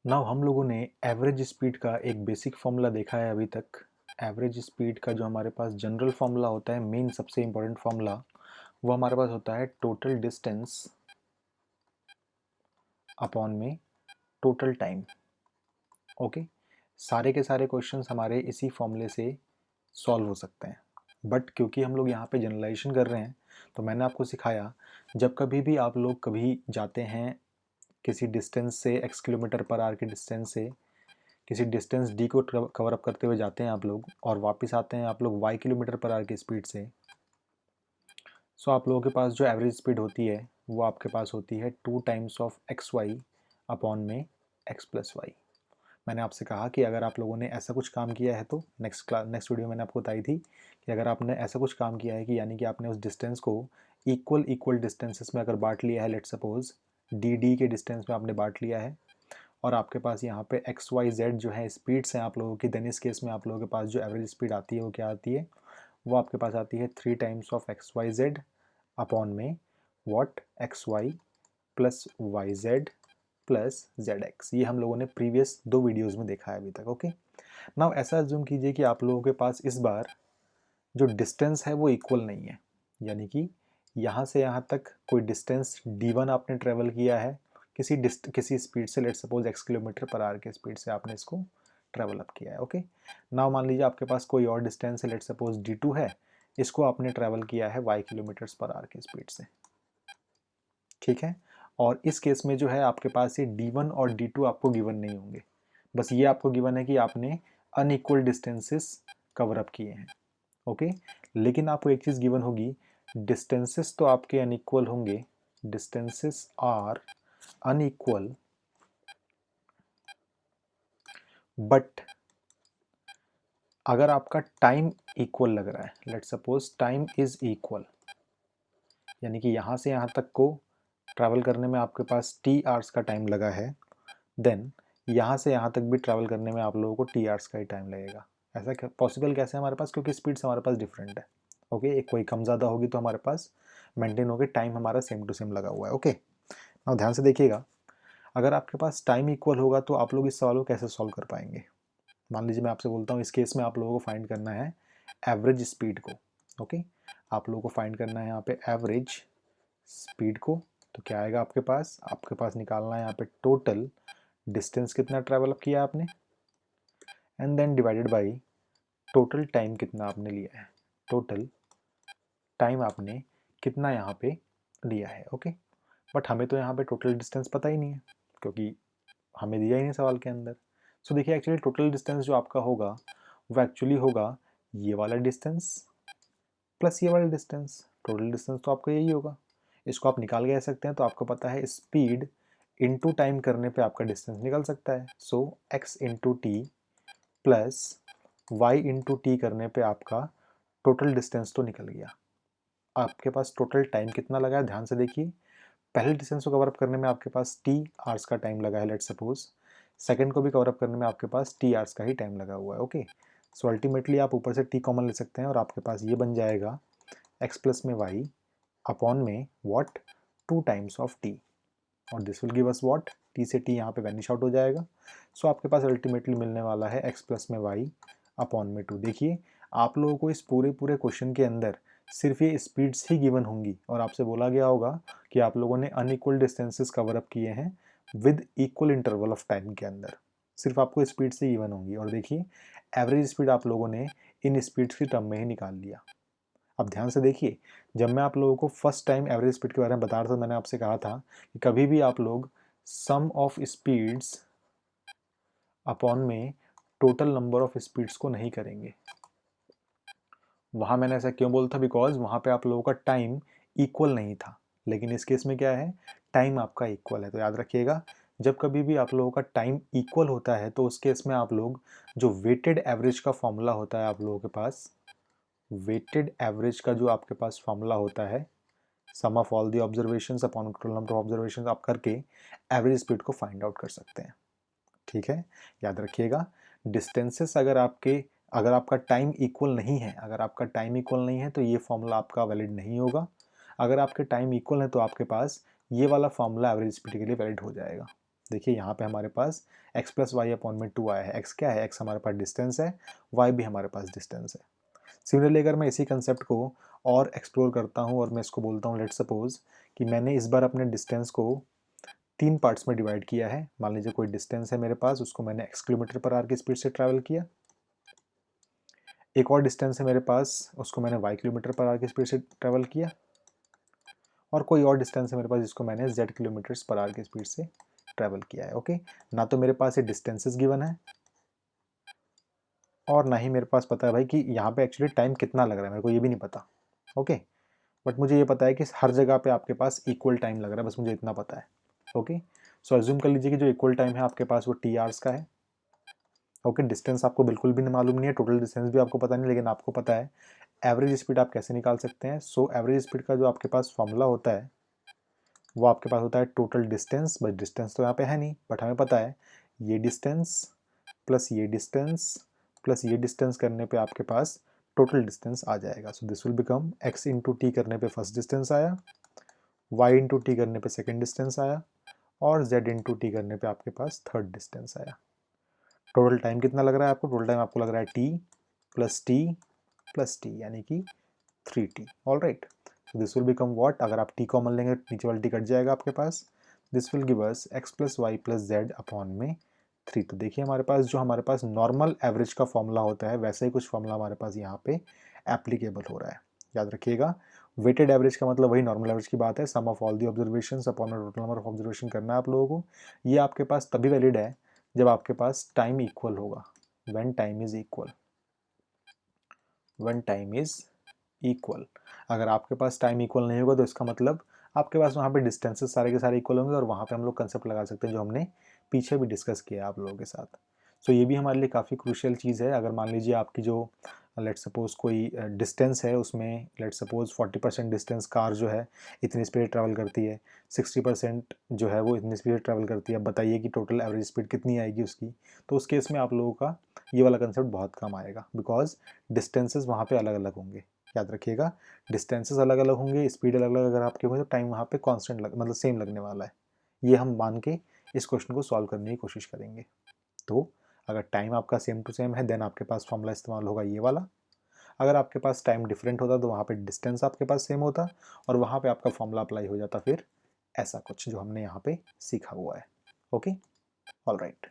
Now हम लोगों ने एवरेज स्पीड का एक बेसिक फॉर्मूला देखा है अभी तक। एवरेज स्पीड का जो हमारे पास जनरल फॉर्मूला होता है, मेन सबसे इम्पोर्टेंट फॉर्मूला, वो हमारे पास होता है टोटल डिस्टेंस अपॉन में टोटल टाइम। ओके, सारे के सारे क्वेश्चंस हमारे इसी फॉर्मूले से सॉल्व हो सकते हैं। बट क्योंकि हम लोग यहाँ पे जनरलाइजेशन कर रहे हैं, तो मैंने आपको सिखाया जब कभी भी आप लोग कभी जाते हैं किसी डिस्टेंस से, x किलोमीटर पर आवर के डिस्टेंस से किसी डिस्टेंस d को कवर अप करते हुए जाते हैं आप लोग, और वापस आते हैं आप लोग y किलोमीटर पर आवर की स्पीड से, सो आप लोगों के पास जो एवरेज स्पीड होती है वो आपके पास होती है 2 times of x y upon में x प्लस वाई। मैंने आपसे कहा कि अगर आप लोगों ने ऐसा कुछ काम किया है तो नेक्स्ट वीडियो मैंने आपको बताई थी कि अगर आपने ऐसा कुछ काम किया है कि यानी कि आपने उस डिस्टेंस को इक्वल डिस्टेंसेस में अगर बांट लिया है, लेट सपोज डी के डिस्टेंस में आपने बांट लिया है, और आपके पास यहाँ पे एक्स वाई जेड जो है स्पीड्स हैं आप लोगों की, देन इस केस में आप लोगों के पास जो एवरेज स्पीड आती है वो क्या आती है, वो आपके पास आती है 3 times of x Y Z upon में what X Y plus Y Z plus Z X. ये हम लोगों ने प्रीवियस 2 वीडियोज़ में देखा है अभी तक। ओके, नाउ ऐसा अज्यूम कीजिए कि आप लोगों के पास इस बार जो डिस्टेंस है वो इक्वल नहीं है, यानी कि यहाँ से यहाँ तक कोई डिस्टेंस d1 आपने ट्रेवल किया है किसी स्पीड से, let suppose x kilometre per hour के स्पीड से आपने इसको ट्रेवल अप किया है। ओके, नाउ मान लीजिए आपके पास कोई और डिस्टेंस है, लेट सपोज d2 है, इसको आपने ट्रेवल किया है y किलोमीटर्स पर आवर की स्पीड से। ठीक है, और इस केस में जो है आपके पास ये d1 और d2 आपको गिवन नहीं होंगे, बस ये आपको गिवन है कि आपने अनइक्वल डिस्टेंसेस कवर अप किए हैं। ओके, लेकिन आपको एक चीज़ गिवन होगी, डिस्टेंसेस तो आपके अनइक्वल होंगे, डिस्टेंसेस आर अनइक्वल, बट अगर आपका टाइम इक्वल लग रहा है, let suppose time is equal, यानी कि यहाँ से यहाँ तक को ट्रैवल करने में आपके पास t आवर्स का टाइम लगा है, देन यहाँ से यहाँ तक भी ट्रैवल करने में आप लोगों को t आवर्स का ही टाइम लगेगा। ऐसा पॉसिबल कैसे है हमारे पास, क्योंकि स्पीड्स हमारे पास डिफरेंट है। ओके, एक कोई कम ज़्यादा होगी तो हमारे पास मेंटेन होगी, टाइम हमारा सेम टू सेम लगा हुआ है। ओके, अब ध्यान से देखिएगा, अगर आपके पास टाइम इक्वल होगा तो आप लोग इस सवाल को कैसे सॉल्व कर पाएंगे। मान लीजिए मैं आपसे बोलता हूँ इस केस में आप लोगों को फाइंड करना है एवरेज स्पीड को। ओके, आप लोगों को फाइंड करना है यहाँ पे एवरेज स्पीड को, तो क्या आएगा आपके पास निकालना है यहाँ पे टोटल डिस्टेंस कितना ट्रैवल अप किया आपने, and then divided by total time कितना आपने लिया है, टोटल टाइम आपने कितना यहाँ पे लिया है। ओके, बट हमें तो यहाँ पे टोटल डिस्टेंस पता ही नहीं है क्योंकि हमें दिया ही नहीं सवाल के अंदर। सो देखिए, एक्चुअली टोटल डिस्टेंस जो आपका होगा वो एक्चुअली होगा ये वाला डिस्टेंस प्लस ये वाला डिस्टेंस। टोटल डिस्टेंस तो आपका यही होगा, इसको आप निकाल के कह सकते हैं, तो आपको पता है स्पीड इनटू टाइम करने पे आपका डिस्टेंस निकल सकता है। So x into t plus y into t करने पे आपका टोटल डिस्टेंस तो निकल गया। आपके पास टोटल टाइम कितना लगा है, ध्यान से देखिए, पहले डिस्टेंस को कवर अप करने में आपके पास t आवर्स का टाइम लगा है, लेट सपोज सेकंड को भी कवर अप करने में आपके पास t आवर्स का ही टाइम लगा हुआ है। ओके, सो अल्टीमेटली आप ऊपर से t कॉमन ले सकते हैं और आपके पास ये बन जाएगा x प्लस में y अपॉन में व्हाट 2 टाइम्स ऑफ t, और this will give us what, t से t यहाँ पे वैनिश आउट हो जाएगा। सो आपके पास अल्टीमेटली मिलने वाला है x प्लस में y अपॉन में 2। देखिए, आप लोगों को इस पूरे क्वेश्चन के अंदर सिर्फ ये स्पीड्स ही गिवन होंगी और आपसे बोला गया होगा कि आप लोगों ने अनइक्वल डिस्टेंसेस कवर अप किए हैं with equal interval of time के अंदर, सिर्फ आपको स्पीड से गिवन होंगी। और देखिए, एवरेज स्पीड आप लोगों ने इन स्पीड्स की टर्म में ही निकाल लिया। अब ध्यान से देखिए, जब मैं आप लोगों को फर्स्ट टाइम एवरेज स्पीड के बारे में बता रहा था, मैंने आपसे कहा था कि कभी भी आप लोग सम ऑफ स्पीड्स अपॉन में टोटल नंबर ऑफ स्पीड्स को नहीं करेंगे। वहाँ मैंने ऐसा क्यों बोला था, बिकॉज वहाँ पे आप लोगों का टाइम इक्वल नहीं था, लेकिन इस केस में क्या है, टाइम आपका इक्वल है। तो याद रखिएगा, जब कभी भी आप लोगों का टाइम इक्वल होता है तो उस केस में आप लोग जो वेटेड एवरेज का फॉर्मूला होता है आप लोगों के पास, वेटेड एवरेज का जो आपके पास फॉर्मूला होता है, sum of all the observations upon total number of observations, आप करके एवरेज स्पीड को फाइंड आउट कर सकते हैं। ठीक है, याद रखिएगा, डिस्टेंसेस अगर आपका टाइम इक्वल नहीं है, अगर आपका टाइम इक्वल नहीं है तो ये फॉर्मूला आपका वैलिड नहीं होगा। अगर आपके टाइम इक्वल है तो आपके पास ये वाला फॉर्मूला एवरेज स्पीड के लिए वैलिड हो जाएगा। देखिए यहाँ पे हमारे पास x प्लस वाई अपॉन में 2 आया है। x क्या है? x हमारे पास डिस्टेंस है, y भी हमारे पास डिस्टेंस है। सिमिलरली अगर मैं इसी कंसेप्ट को और एक्सप्लोर करता हूँ और मैं इसको बोलता हूँ, लेट्स सपोज कि मैंने इस बार अपने डिस्टेंस को 3 पार्ट्स में डिवाइड किया है। मान लीजिए कोई डिस्टेंस है मेरे पास, उसको मैंने x किलोमीटर पर आवर की स्पीड से ट्रैवल किया। एक और डिस्टेंस है मेरे पास, उसको मैंने y किलोमीटर पर आवर की स्पीड से ट्रैवल किया। और कोई और डिस्टेंस है मेरे पास जिसको मैंने z किलोमीटर्स पर आवर की स्पीड से ट्रैवल किया है। ओके, ना तो मेरे पास ये डिस्टेंसेस गिवन है और ना ही मेरे पास पता है भाई कि यहाँ पे एक्चुअली टाइम कितना लग रहा है, मेरे को ये भी नहीं पता। ओके, बट मुझे ये पता है कि हर जगह पे आपके पास इक्वल टाइम लग रहा है, बस मुझे इतना पता है। ओके, सो अज्यूम कर लीजिए कि जो इक्वल टाइम है आपके पास वो टी आवर्स का है। ओके, डिस्टेंस आपको बिल्कुल भी मालूम नहीं है, टोटल डिस्टेंस भी आपको पता नहीं, लेकिन आपको पता है एवरेज स्पीड आप कैसे निकाल सकते हैं। सो एवरेज स्पीड का जो आपके पास फॉर्मूला होता है वो आपके पास होता है टोटल डिस्टेंस, बट डिस्टेंस तो यहाँ पे है नहीं, बट हमें पता है ये डिस्टेंस प्लस ये डिस्टेंस प्लस ये डिस्टेंस करने पे आपके पास टोटल डिस्टेंस आ जाएगा। So this will become x into t करने पे फर्स्ट डिस्टेंस आया, y इंटू टी करने पे सेकेंड डिस्टेंस आया और z इंटू टी करने पे आपके पास थर्ड डिस्टेंस आया। टोटल टाइम कितना लग रहा है आपको? टोटल टाइम आपको लग रहा है t प्लस टी यानी कि 3t। All right, so this will become what? अगर आप t कॉमन लेंगे नीचे वाली t कट जाएगा आपके पास। This will give us x plus Y plus Z upon में 3। तो देखिए हमारे पास जो हमारे पास नॉर्मल एवरेज का फॉर्मूला होता है वैसा ही कुछ फॉर्मूला हमारे पास यहाँ पे एप्लीकेबल हो रहा है। याद रखिएगा, वेटेड एवरेज का मतलब वही नॉर्मल एवरेज की बात है, sum of all the observation upon total number of observation करना है आप लोगों को। ये आपके पास तभी वैलिड है जब आपके पास टाइम इक्वल होगा, when time is equal, when time is equal. अगर आपके पास टाइम इक्वल नहीं होगा तो इसका मतलब आपके पास वहाँ पे डिस्टेंसेस सारे के सारे इक्वल होंगे और वहाँ पे हम लोग कंसेप्ट लगा सकते हैं जो हमने पीछे भी डिस्कस किया आप लोगों के साथ। सो ये भी हमारे लिए काफ़ी क्रूशियल चीज़ है। अगर मान लीजिए आपकी जो लेट सपोज कोई डिस्टेंस है, उसमें लेट सपोज 40% डिस्टेंस कार जो है इतनी स्पीड ट्रैवल करती है, 60% जो है वो इतनी स्पीड ट्रैवल करती है, बताइए कि टोटल एवरेज स्पीड कितनी आएगी उसकी। तो उस केस में आप लोगों का ये वाला कंसेप्ट बहुत काम आएगा, बिकॉज डिस्टेंसेस वहाँ पे अलग अलग होंगे। याद रखिएगा, डिस्टेंसेस अलग अलग होंगे, स्पीड अलग अलग अगर आपके होंगे तो टाइम वहाँ पे कांस्टेंट मतलब सेम लगने वाला है। ये हम मान के इस क्वेश्चन को सॉल्व करने की कोशिश करेंगे। तो अगर टाइम आपका सेम टू सेम है देन आपके पास फॉर्मूला इस्तेमाल होगा ये वाला। अगर आपके पास टाइम डिफरेंट होता तो वहाँ पे डिस्टेंस आपके पास सेम होता और वहाँ पे आपका फॉर्मूला अप्लाई हो जाता फिर ऐसा कुछ जो हमने यहाँ पे सीखा हुआ है। Okay, all right.